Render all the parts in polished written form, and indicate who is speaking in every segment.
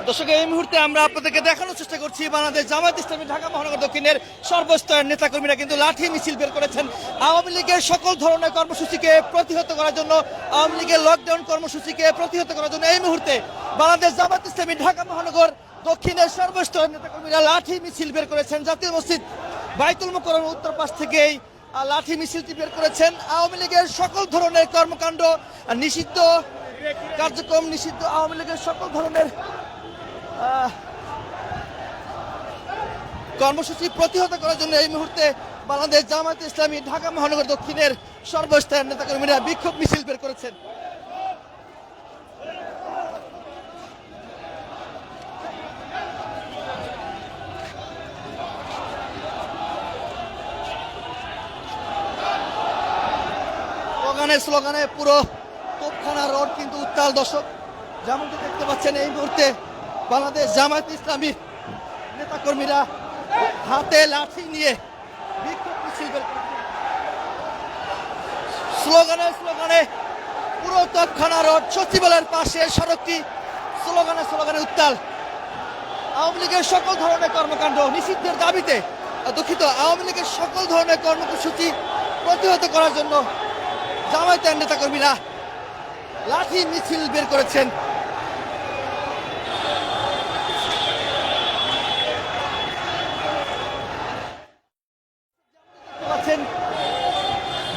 Speaker 1: দর্শক, এই মুহূর্তে আমরা আপনাদেরকে দেখানোর চেষ্টা করছি বাংলাদেশ জামায়াত ইসলামী ঢাকা মহানগর দক্ষিণের সর্বস্তরের নেতাকর্মীরা কিন্তু লাঠি মিছিল বের করেছেন আওয়ামী লীগের সকল ধরনের কর্মসূচিকে প্রতিহত করার জন্য, আওয়ামী লীগের লকডাউন কর্মসূচিকে প্রতিহত করার জন্য এই মুহূর্তে বাংলাদেশ জামায়াত ইসলামী ঢাকা মহানগর দক্ষিণের সর্বস্তরের নেতাকর্মীরা লাঠি মিছিল বের করেছেন। জাতীয় মসজিদ বাইতুল মোকাররমের উত্তর পাশ থেকেই লাঠি মিছিলটি বের করেছেন। আওয়ামী লীগের সকল ধরনের কর্মকাণ্ড নিষিদ্ধ, কার্যক্রম নিষিদ্ধ, আওয়ামী লীগের সকল ধরনের কর্মসূচি প্রতিহত করার জন্য এই মুহূর্তে বাংলাদেশ জামায়াত ইসলামী ঢাকা মহানগর দক্ষিণের সর্বস্তরের নেতাকর্মীরা বিক্ষোভ মিছিল বের করেছেন। স্লোগানে পুরো তোপখানা রোড কিন্তু উত্তাল। দর্শক, যেমনটি দেখতে পাচ্ছেন এই মুহূর্তে বাংলাদেশ জামায়াত ইসলামীর নেতাকর্মীরা হাতে লাঠি নিয়ে বিক্ষোভ মিছিল বের করেছেন। স্লোগানে পুরো তোপখানা রোড সচিবালয়ের পাশে সড়কটি স্লোগানে উত্তাল। আওয়ামী লীগের সকল ধরনের কর্মকাণ্ড নিষিদ্ধের দাবিতে, দুঃখিত, আওয়ামী লীগের সকল ধরনের কর্মসূচি প্রতিহত করার জন্য জামায়াতের নেতাকর্মীরা লাঠি মিছিল বের করেছেন।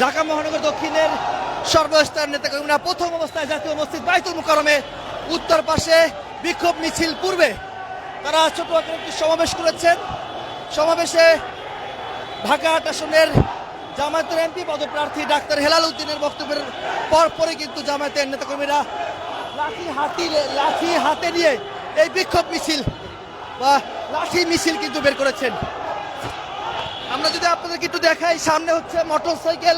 Speaker 1: ঢাকা মহানগর দক্ষিণের সর্বস্তরের নেতাকর্মীরা প্রথম অবস্থায় জাতীয় মসজিদ বাইতুল মোকাররমে উত্তর পাশে বিক্ষোভ মিছিল পূর্বে তারা ছোট একটি সমাবেশ করেছেন। সমাবেশে ঢাকা ৮ আসনের জামায়াতের এমপি পদপ্রার্থী ডাক্তার হেলাল উদ্দিনের বক্তব্যের পরপরই কিন্তু জামায়াতের নেতাকর্মীরা লাঠি হাতে নিয়ে এই বিক্ষোভ মিছিল বা লাঠি মিছিল কিন্তু বের করেছেন। আমরা যদি আপনাদেরকে একটু দেখাই, সামনে হচ্ছে মোটরসাইকেল,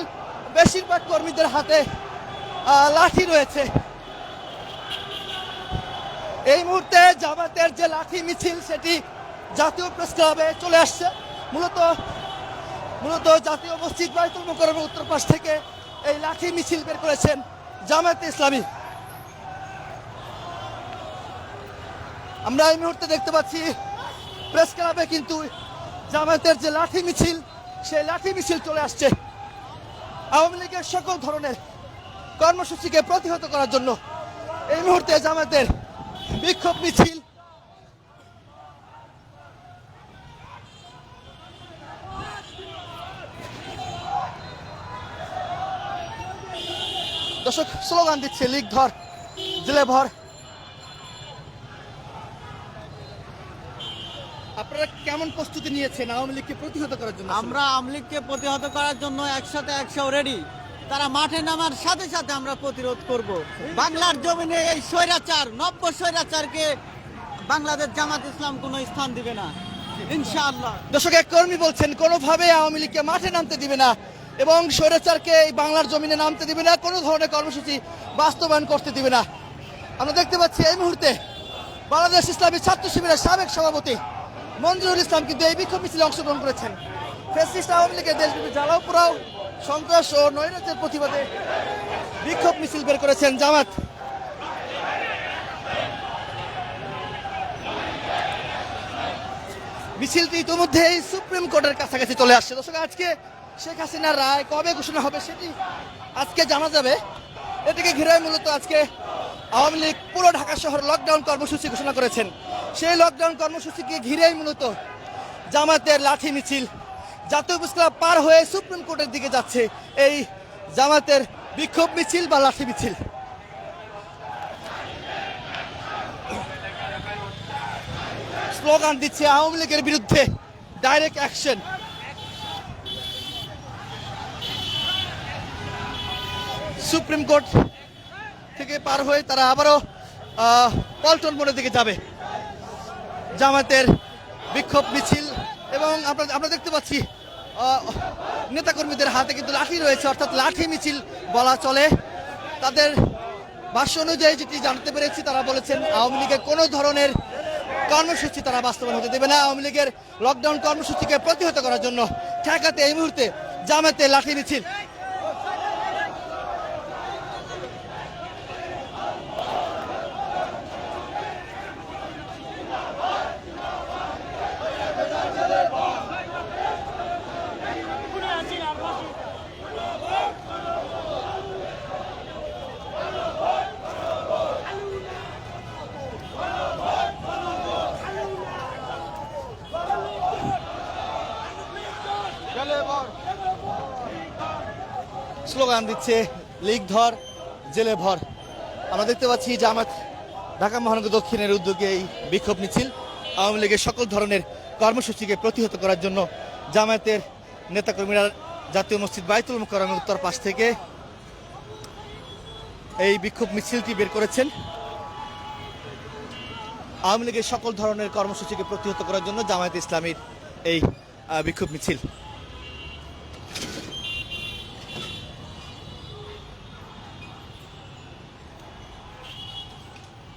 Speaker 1: বেশিরভাগ কর্মীদের হাতে লাঠি রয়েছে। এই মুহূর্তে জামায়াতের যে লাঠি মিছিল সেটি জাতীয় প্রেস ক্লাবে চলে আসছে। মূলত জাতীয় মসজিদ বাইতুল মোকাররমের উত্তর পাশ থেকে এই লাঠি মিছিল বের করেছেন জামায়াতে ইসলামী। আমরা এই মুহূর্তে দেখতে পাচ্ছি প্রেস ক্লাবে কিন্তু জামায়াতের যে লাঠি মিছিল, সেই লাঠি মিছিল চলে আসছে আওয়ামী লীগের সকল ধরনের কর্মসূচিকে প্রতিহত করার জন্য। এই মুহূর্তে জামায়াতের বিক্ষোভ মিছিল দর্শক স্লোগান দিচ্ছে, লীগ ধর, জেলে ভর। আপনারা কেমন প্রস্তুতি নিয়েছেন আওয়ামী লীগকে প্রতিহত করার জন্য?
Speaker 2: আমরা আওয়ামী লীগকে প্রতিহত করার জন্য 100 রেডি। তারা মাঠে নামার সাথে সাথে আমরা প্রতিরোধ করব। বাংলার জমিনে এই স্বৈরাচার, নব্য স্বৈরাচারকে বাংলাদেশ জামাত ইসলাম কোনো স্থান দিবে না, ইনশাআল্লাহ।
Speaker 1: দর্শক, এক কর্মী বলছেন কোনোভাবে আওয়ামী লীগকে মাঠে নামতে দিবে না এবং স্বৈরাচারকে এই বাংলার জমিনে নামতে দিবে না, কোনো ধরনের কর্মসূচি বাস্তবায়ন করতে দিবে না। আমরা দেখতে পাচ্ছি এই মুহূর্তে বাংলাদেশ ইসলামী ছাত্র শিবিরের সাবেক সভাপতি মঞ্জুরুল ইসলাম কিন্তু এই বিক্ষোভ মিছিলে অংশগ্রহণ করেছেন। ফ্যাসিস্ট আওয়ামী লীগের দেশব্যাপী জ্বালাও পোড়াও, সন্ত্রাস ও নৈরাজ্যের প্রতিবাদে বিক্ষোভ মিছিল বের করেছেন জামাত। মিছিলটি ইতিমধ্যেই সুপ্রিম কোর্টের কাছাকাছি চলে আসছে। দর্শক, আজকে শেখ হাসিনার রায় কবে ঘোষণা হবে সেটি আজকে জানা যাবে। এটাকে ঘিরে মূলত আজকে আওয়ামী লীগ পুরো ঢাকা শহর লকডাউন কর্মসূচি ঘোষণা করেছেন। সেই লকডাউন কর্মসূচিকে ঘিরেই মূলত জামাতের লাঠি মিছিল জাতীয় প্রেস ক্লাব পার হয়ে সুপ্রিম কোর্টের দিকে যাচ্ছে এই জামাতের বিক্ষোভ মিছিল বা লাঠি মিছিল। স্লোগান দিচ্ছে আওয়ামী লীগের বিরুদ্ধে ডাইরেক্ট অ্যাকশন। সুপ্রিম কোর্ট থেকে পার হয়ে তারা আবারও পল্টন মোড়ের দিকে যাবে। জামাতের বিক্ষোভ মিছিল এবং আমরা দেখতে পাচ্ছি নেতাকর্মীদের হাতে কিন্তু লাঠি রয়েছে, অর্থাৎ লাঠি মিছিল বলা চলে। তাদের ভাষ্য অনুযায়ী যেটি জানতে পেরেছি, তারা বলেছেন আওয়ামী লীগের কোনো ধরনের কর্মসূচি তারা বাস্তবায়ন হতে দেবে না। আওয়ামী লীগের লকডাউন কর্মসূচিকে প্রতিহত করার জন্য ঠেকাতে এই মুহূর্তে জামাতের লাঠি মিছিল। স্লোগান দিচ্ছে লীগ ধর জেলে ভর। আমরা দেখতে পাচ্ছি জামাত ঢাকা মহানগর দক্ষিণের উদ্যোগে এই বিক্ষোভ মিছিল আওয়ামী লীগের সকল ধরনের কর্মসূচিকে প্রতিহত করার জন্য জামায়াতের নেতাকর্মীরা জাতীয় মসজিদ বাইতুল মুকাররমের উত্তর পাশ থেকে এই বিক্ষোভ মিছিলটি বের করেছেন। আওয়ামী লীগের সকল ধরনের কর্মসূচিকে প্রতিহত করার জন্য জামায়াতে ইসলামীর এই বিক্ষোভ মিছিল।